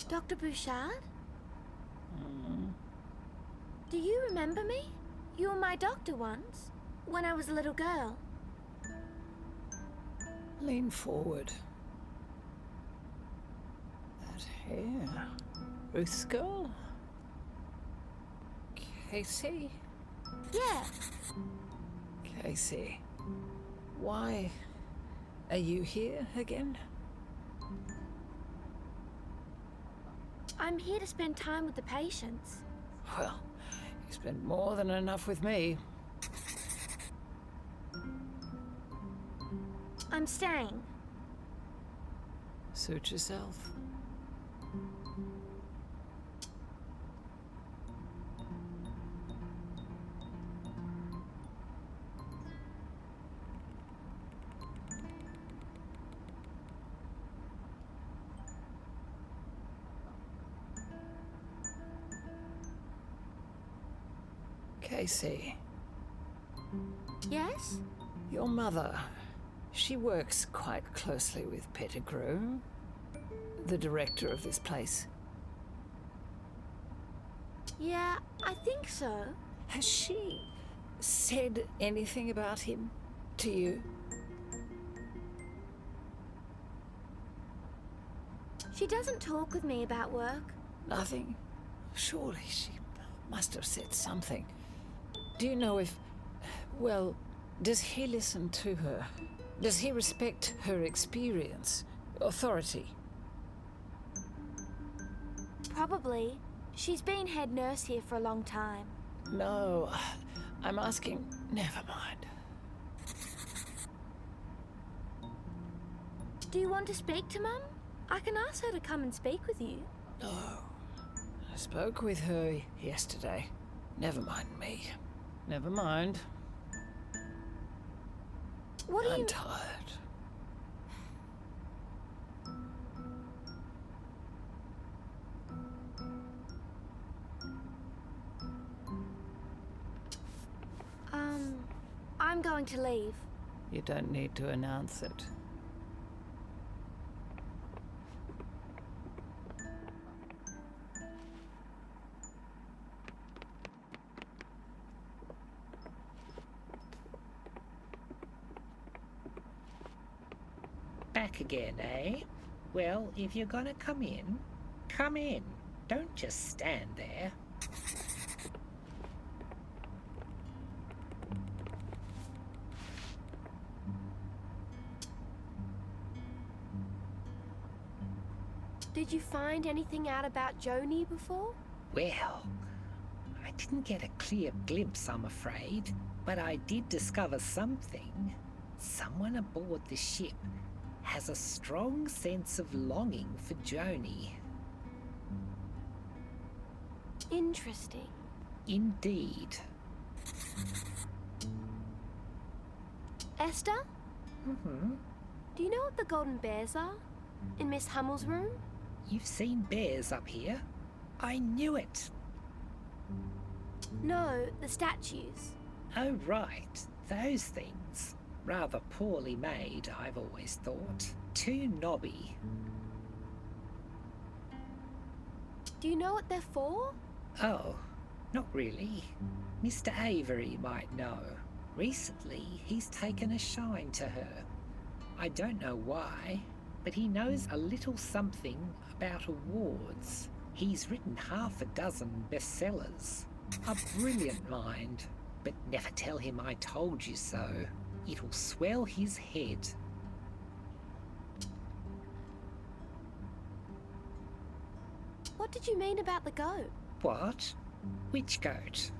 Dr. Bouchard? Do you remember me? You were my doctor once, when I was a little girl. Lean forward. That hair. Ruth's girl? Casey? Yeah. Casey, why are you here again? I'm here to spend time with the patients. Well, you spend more than enough with me. I'm staying. Suit yourself. Casey, Yes? your mother, she works quite closely with Pettigrew, the director of this place. Yeah, I think so. Has she said anything about him to you? She doesn't talk with me about work. Nothing? Surely she must have said something. Do you know if... Well, does he listen to her? Does he respect her experience, authority? Probably. She's been head nurse here for a long time. No, I'm asking... Never mind. Do you want to speak to Mum? I can ask her to come and speak with you. No. I spoke with her yesterday. Never mind me. Never mind. What are you... I'm tired. I'm going to leave. You don't need to announce it. Back again, eh? Well, if you're gonna come in, come in. Don't just stand there. Did you find anything out about Joni before? Well, I didn't get a clear glimpse, I'm afraid, but I did discover something. Someone aboard the ship has a strong sense of longing for Joni. Interesting. Indeed. Esther? Mm-hmm. Do you know what the golden bears are? In Miss Hummel's room? You've seen bears up here. I knew it. No, the statues. Oh, right. Those things. Rather poorly made, I've always thought. Too knobby. Do you know what they're for? Oh, not really. Mr. Avery might know. Recently, he's taken a shine to her. I don't know why, but he knows a little something about awards. He's written half a dozen bestsellers. A brilliant mind, but never tell him I told you so. It'll swell his head. What did you mean about the goat? What? Which goat?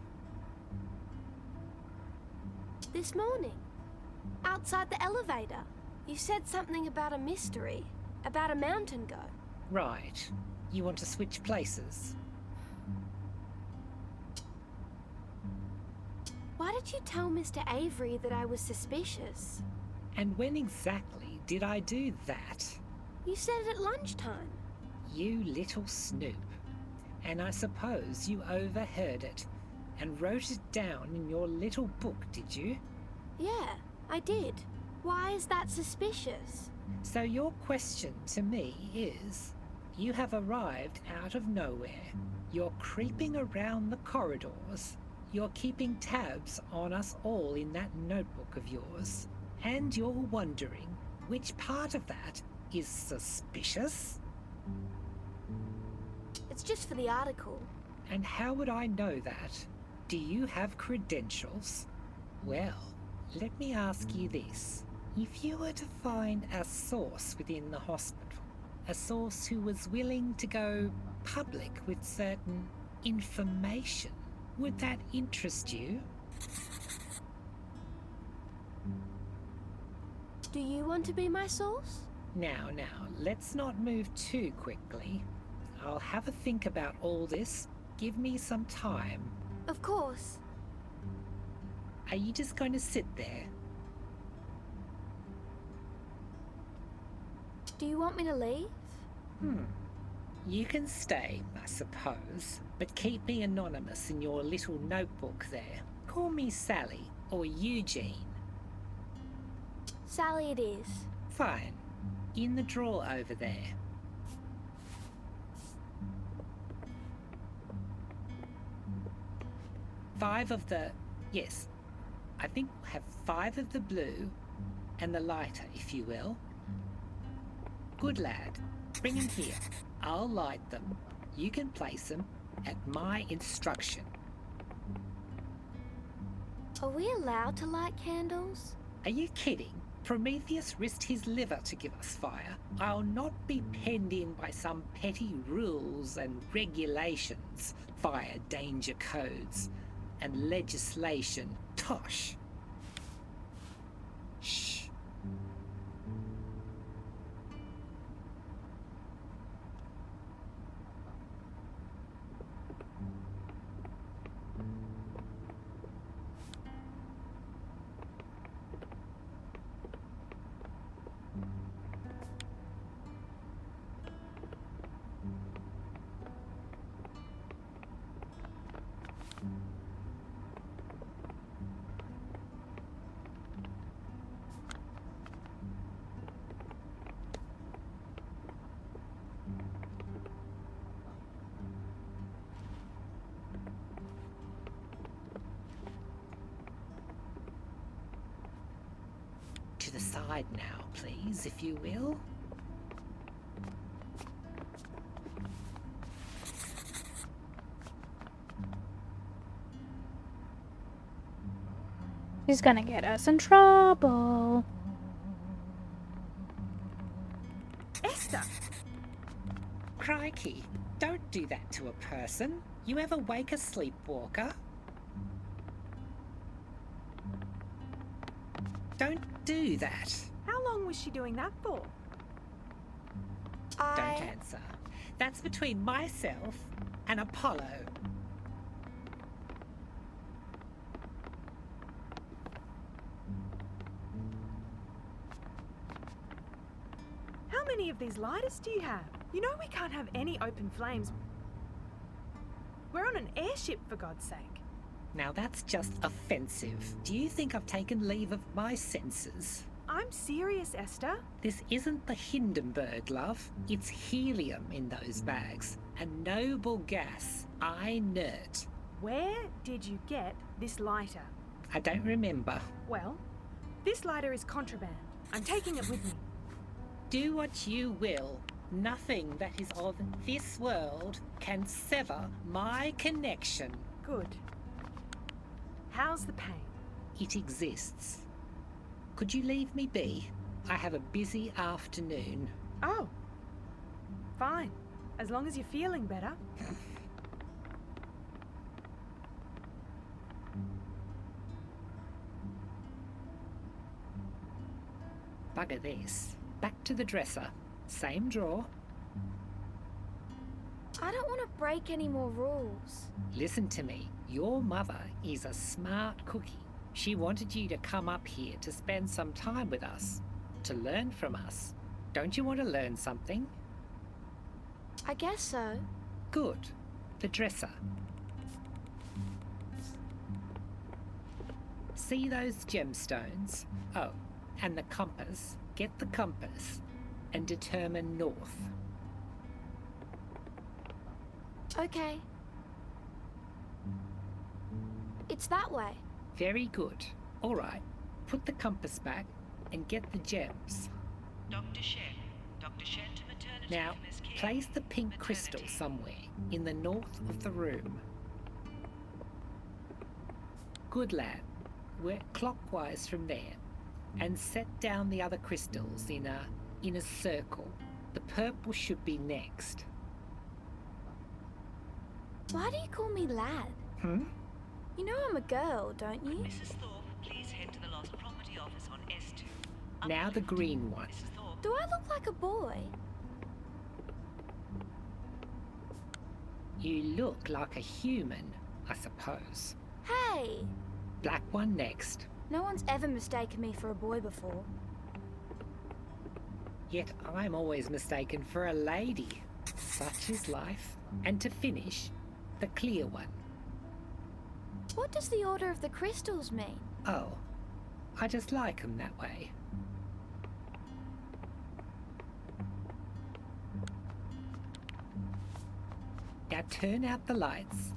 This morning. Outside the elevator. You said something about a mystery. About a mountain goat. Right. You want to switch places? Why did you tell Mr. Avery that I was suspicious? And when exactly did I do that? You said it at lunchtime. You little snoop. And I suppose you overheard it and wrote it down in your little book, did you? Yeah, I did. Why is that suspicious? So your question to me is, you have arrived out of nowhere. You're creeping around the corridors. You're keeping tabs on us all in that notebook of yours. And you're wondering which part of that is suspicious? It's just for the article. And how would I know that? Do you have credentials? Well, let me ask you this. If you were to find a source within the hospital, a source who was willing to go public with certain information, would that interest you? Do you want to be my source? Now, let's not move too quickly. I'll have a think about all this. Give me some time. Of course. Are you just going to sit there? Do you want me to leave? You can stay, I suppose, but keep me anonymous in your little notebook there. Call me Sally or Eugene. Sally it is. Fine. In the drawer over there. I think we'll have 5 of the blue and the lighter, if you will. Good lad. Bring them here. I'll light them. You can place them at my instruction. Are we allowed to light candles? Are you kidding? Prometheus risked his liver to give us fire. I'll not be penned in by some petty rules and regulations, fire danger codes, and legislation. Tosh. Shh. To the side now, please, if you will. She's gonna get us in trouble. Esther! Crikey, don't do that to a person. You ever wake a sleepwalker? Don't do that. How long was she doing that for? Don't answer. That's between myself and Apollo. How many of these lighters do you have? You know we can't have any open flames. We're on an airship, for God's sake. Now that's just offensive. Do you think I've taken leave of my senses? I'm serious, Esther. This isn't the Hindenburg, love. It's helium in those bags. A noble gas. Inert. Where did you get this lighter? I don't remember. Well, this lighter is contraband. I'm taking it with me. Do what you will. Nothing that is of this world can sever my connection. Good. How's the pain? It exists. Could you leave me be? I have a busy afternoon. Oh. Fine. As long as you're feeling better. Bugger this. Back to the dresser. Same drawer. I don't want to break any more rules. Listen to me. Your mother is a smart cookie. She wanted you to come up here to spend some time with us, to learn from us. Don't you want to learn something? I guess so. Good. The dresser. See those gemstones? Oh, and the compass. Get the compass and determine north. Okay. It's that way. Very good. All right. Put the compass back and get the gems. Dr. Shen. Dr. Shen to maternity. Now, place the pink crystal somewhere in the north of the room. Good lad. Work clockwise from there and set down the other crystals in a circle. The purple should be next. Why do you call me lad? You know I'm a girl, don't you? Mrs. Thorpe, please head to the lost property office on S2. Now the green one. Do I look like a boy? You look like a human, I suppose. Hey! Black one next. No one's ever mistaken me for a boy before. Yet I'm always mistaken for a lady. Such is life. And to finish, the clear one. What does the Order of the Crystals mean? Oh, I just like 'em that way. Now turn out the lights.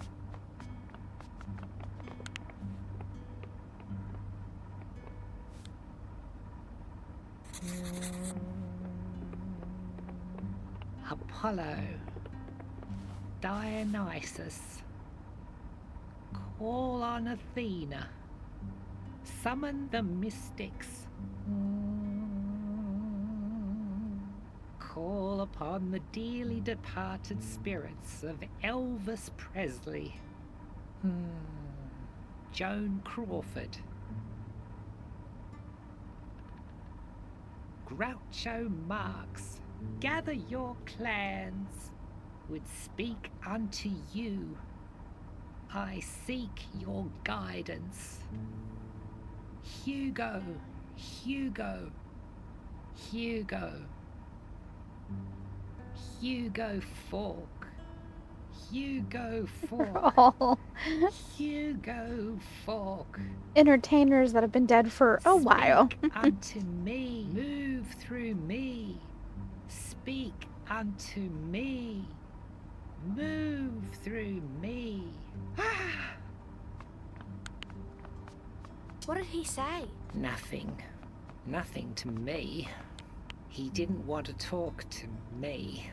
Apollo, Dionysus, call on Athena, summon the mystics, call upon the dearly departed spirits of Elvis Presley, Joan Crawford, Groucho Marx. Gather your clans, would speak unto you. I seek your guidance. Hugo, Hugo, Hugo. Hugo Falk. Hugo Falk. Oh. Hugo Falk. Entertainers that have been dead for a while. Speak unto me. Move through me. Speak unto me. Move through me. What did he say? Nothing. Nothing to me. He didn't want to talk to me.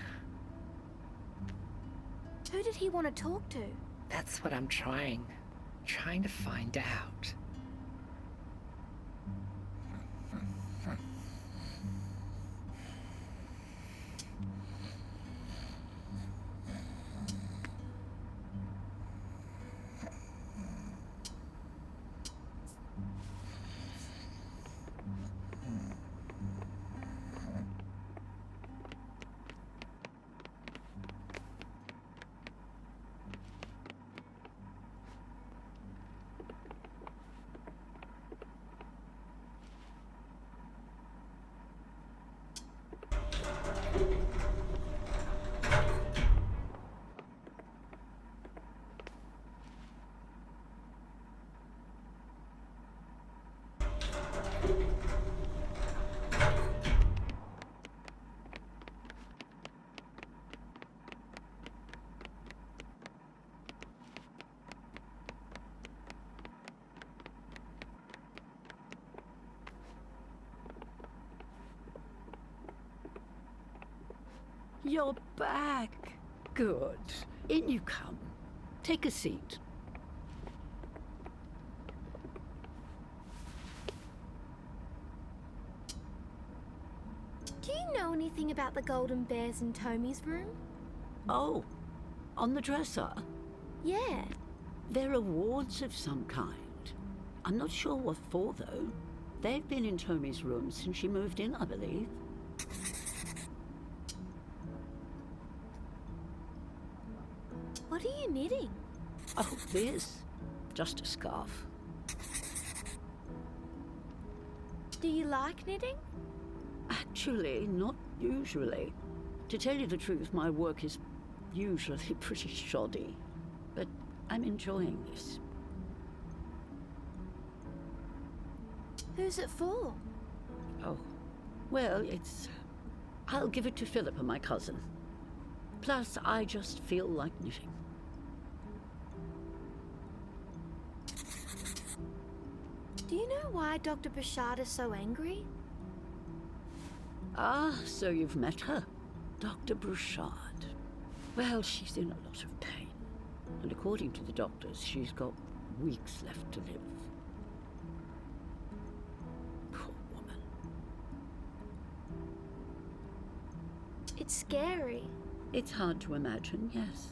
Who did he want to talk to? That's what I'm trying to find out. You're back. Good. In you come. Take a seat. Do you know anything about the golden bears in Tommy's room? Oh, on the dresser? Yeah. They're awards of some kind. I'm not sure what for, though. They've been in Tommy's room since she moved in, I believe. What are you knitting? Oh, this. Just a scarf. Do you like knitting? Actually, not usually. To tell you the truth, my work is usually pretty shoddy. But I'm enjoying this. Who's it for? Oh, well, I'll give it to Philippa, my cousin. Plus, I just feel like knitting. Do you know why Dr. Bouchard is so angry? Ah, so you've met her. Dr. Bouchard. Well, she's in a lot of pain. And according to the doctors, she's got weeks left to live. Poor woman. It's scary. It's hard to imagine, yes.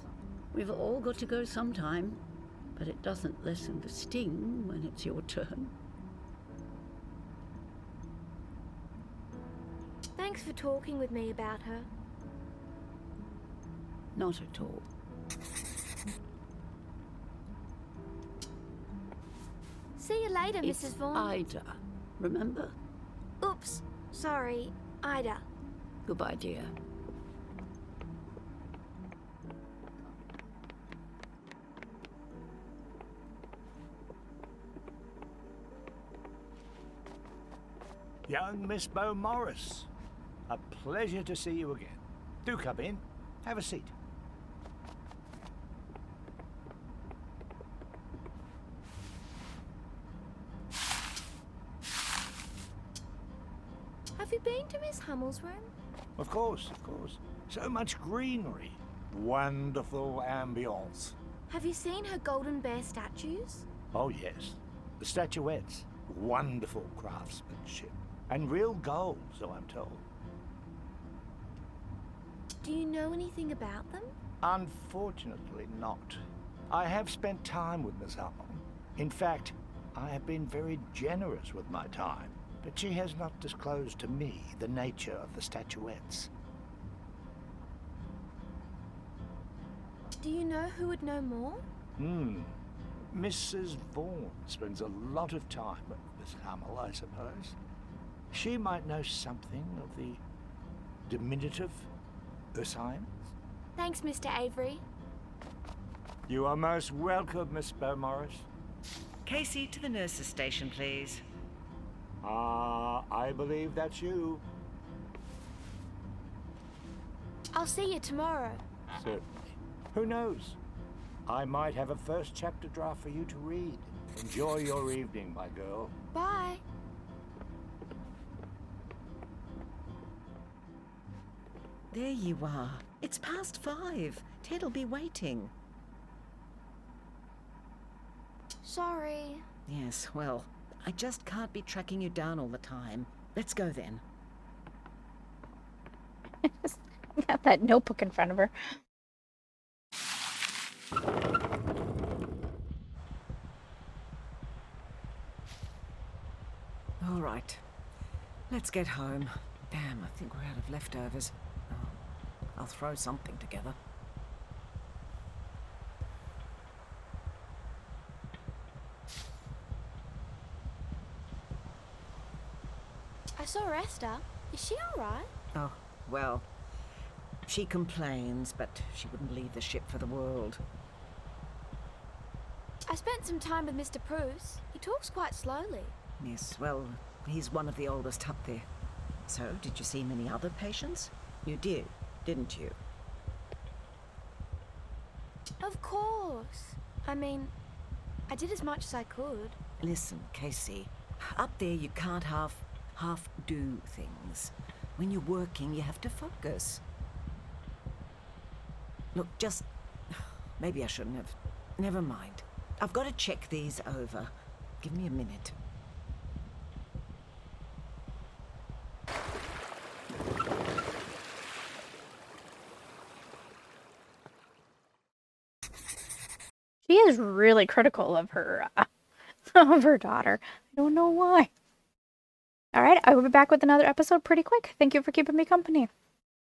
We've all got to go sometime, but it doesn't lessen the sting when it's your turn. Thanks for talking with me about her. Not at all. See you later, It's Mrs. Vaughn. Ida, remember? Oops, sorry, Ida. Goodbye, dear. Young Miss Beaumaris. A pleasure to see you again. Do come in. Have a seat. Have you been to Miss Hummel's room? Of course, of course. So much greenery. Wonderful ambience. Have you seen her golden bear statues? Oh, yes. The statuettes. Wonderful craftsmanship. And real gold, so I'm told. Do you know anything about them? Unfortunately not. I have spent time with Miss Hummel. In fact, I have been very generous with my time, but she has not disclosed to me the nature of the statuettes. Do you know who would know more? Mrs. Vaughan spends a lot of time with Miss Hummel, I suppose. She might know something of the diminutive Ursine. Thanks, Mr. Avery. You are most welcome, Miss Beaumaris. Casey, to the nurse's station, please. I believe that's you. I'll see you tomorrow. Certainly. Who knows? I might have a first chapter draft for you to read. Enjoy your evening, my girl. Bye. There you are. It's past 5. Ted'll be waiting. Sorry. Yes, well, I just can't be tracking you down all the time. Let's go then. Got that notebook in front of her. All right. Let's get home. Damn, I think we're out of leftovers. Oh, I'll throw something together. I saw Esther. Is she all right? Oh, well, she complains, but she wouldn't leave the ship for the world. I spent some time with Mr. Bruce. He talks quite slowly. Yes, well, he's one of the oldest up there. So, did you see many other patients? You did, didn't you? Of course. I mean, I did as much as I could. Listen, Casey, up there you can't half do things. When you're working, you have to focus. Look, just... Maybe I shouldn't have. Never mind. I've got to check these over. Give me a minute. She is really critical of her of her daughter. I don't know why. All right, I will be back with another episode pretty quick. Thank you for keeping me company.